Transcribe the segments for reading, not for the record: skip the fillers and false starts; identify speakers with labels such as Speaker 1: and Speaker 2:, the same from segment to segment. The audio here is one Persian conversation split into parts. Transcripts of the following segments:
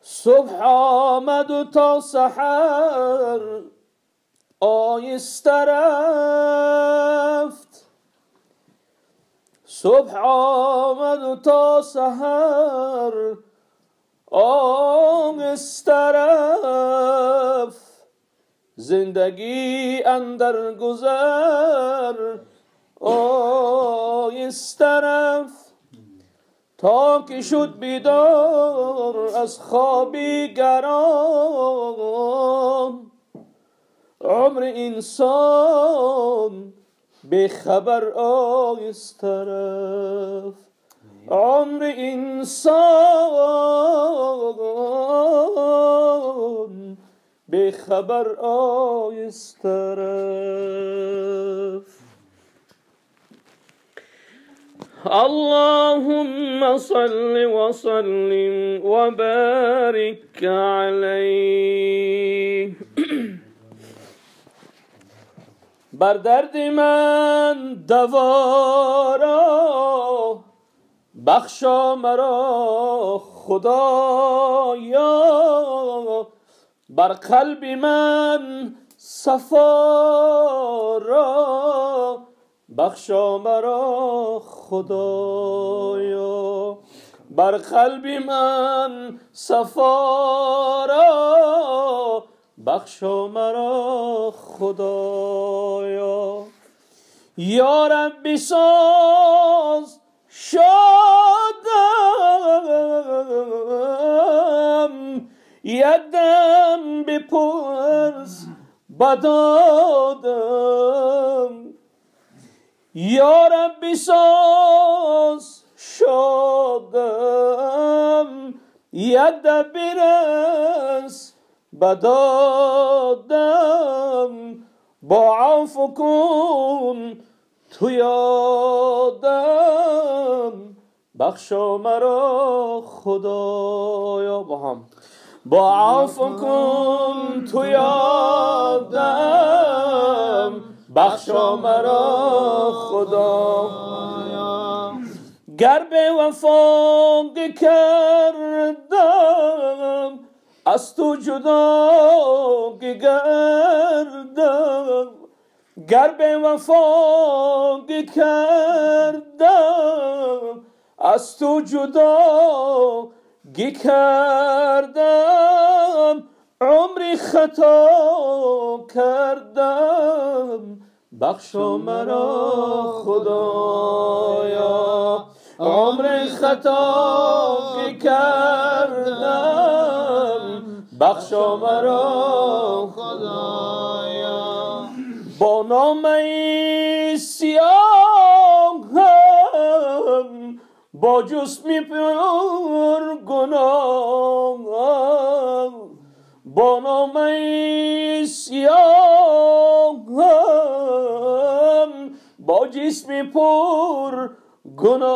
Speaker 1: صبح آمد و تا سحر آیسته رفت. صبح آمد و تا سحر آیسته رفت. زندگی اندر گذر آیسته رفت. تا که شد بیدار از خوابی گران، عمر انسان به خبر آیسته رفت. عمر انسان به خبر آیسته رفت. اللهم صل وسلم وبارك عليه. بر درد من دوا را بخشا مرا خدایا. بر قلب من صفا را بخشا مرا خدایا. بر قلب من صفا را بخشا مرا خدایا. یا ربی ساز شدم، یدم بپرس بدادم. یا ربی ساز شدم، یدم برس بدادم. با عفو کن تو یادم، بخشا مرا خدایا. با هم با عفو کن تو یادم، بخشا مرا خدایا. گر به وفا کردم، از تو جدا گردم. گر به وفا کردم، از تو جدا کردم. عمری خطا کردم، بخشا مرا خدایا. عمر خطا کردم، بخشا مرا خدایا. با نامه سیاهم، با جسمی پر گناه. با نامه سیاهم، با جسمی پر گناهم.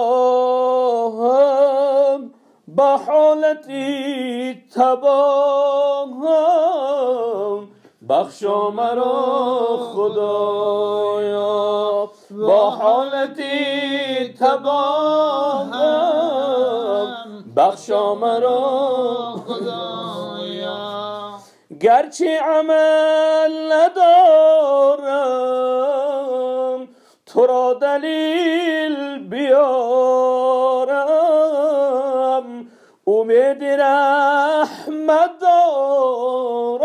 Speaker 1: با حالتی تباهم، بخشا مرا خدایا. با حالتی تباهم، بخشا مرا خدایا. گرچه عمل ندارم، تو را دلیل بیارم. امید رحمت دارم،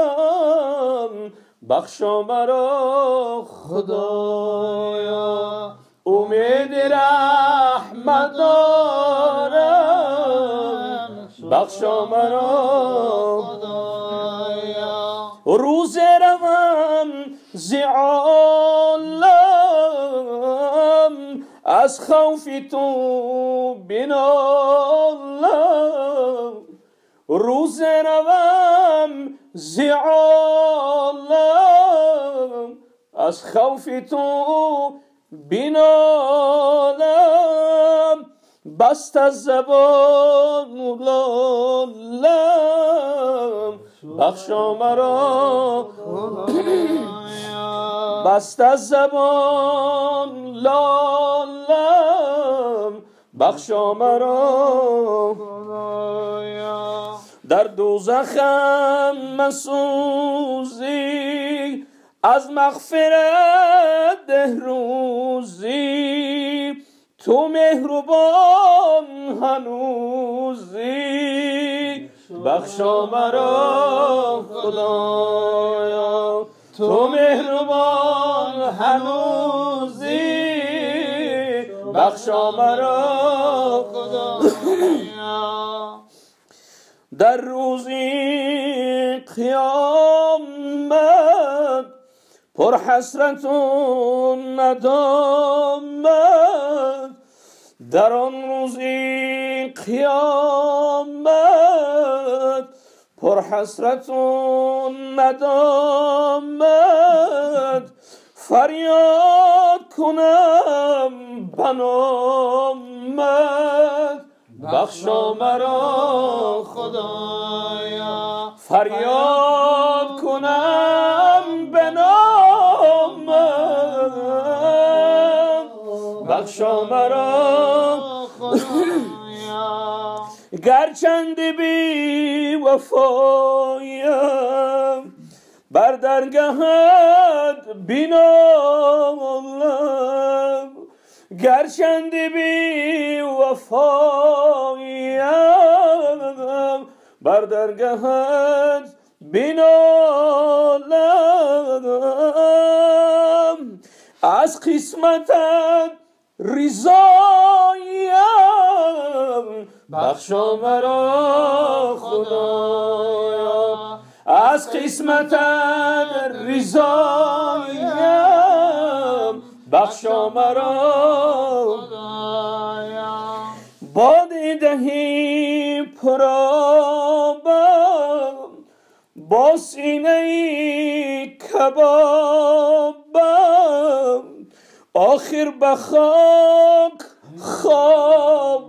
Speaker 1: بخشا مرا خدایا. امید رحمت دارم، بخشا مرا خدایا. روز روم ز عالم، از خوف تو بنالم. روز روم ز عالم، از خوف تو بنالم. بست از زبان لالم، بخشا مرا بست از زبان لالم. بخشا مرا در دوزخم مسوزی از مغفرت ده روزی تو مهربان هنوزی بخشا مرا خدایا تو مهربان هنوزی بخشا مرا خدایا در روزی قیامت پر حسرت و ندامت در آن روزی قیامت پر حسرت و ندامت فریاد کنم بنامت بخشا مرا خدایا فریاد کنم بنامت بخشا مرا خدایا گرچند بی وفایم بر درگهت بینالم گرچند بی وفایم بر درگهت بینالم از قسمتت رضایم بخشا مرا خدایا از قسمتت رضایم بخشا مرا خدایا باده دهی پرآبم با سینه کبابم آخر به خاک خوابم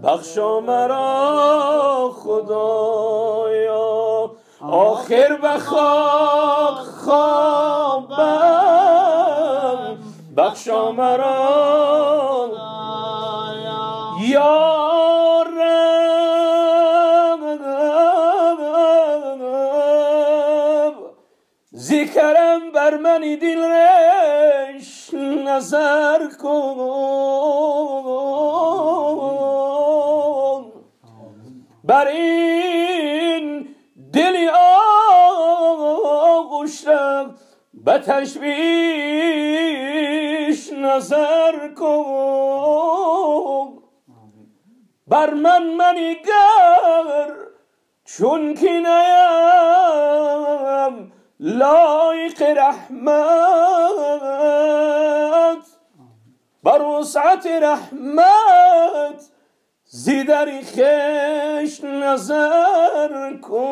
Speaker 1: بخشا مرا خدایا آخر به خاک خوابم بخشا مرا یا رب ذکرم بر من دل رش نظر کن بر این دلی آغوشم به تشویش نظر کن بر من منگر چون که نیم لایق رحمت بر وسعت رحمت زیدری خش نظر کن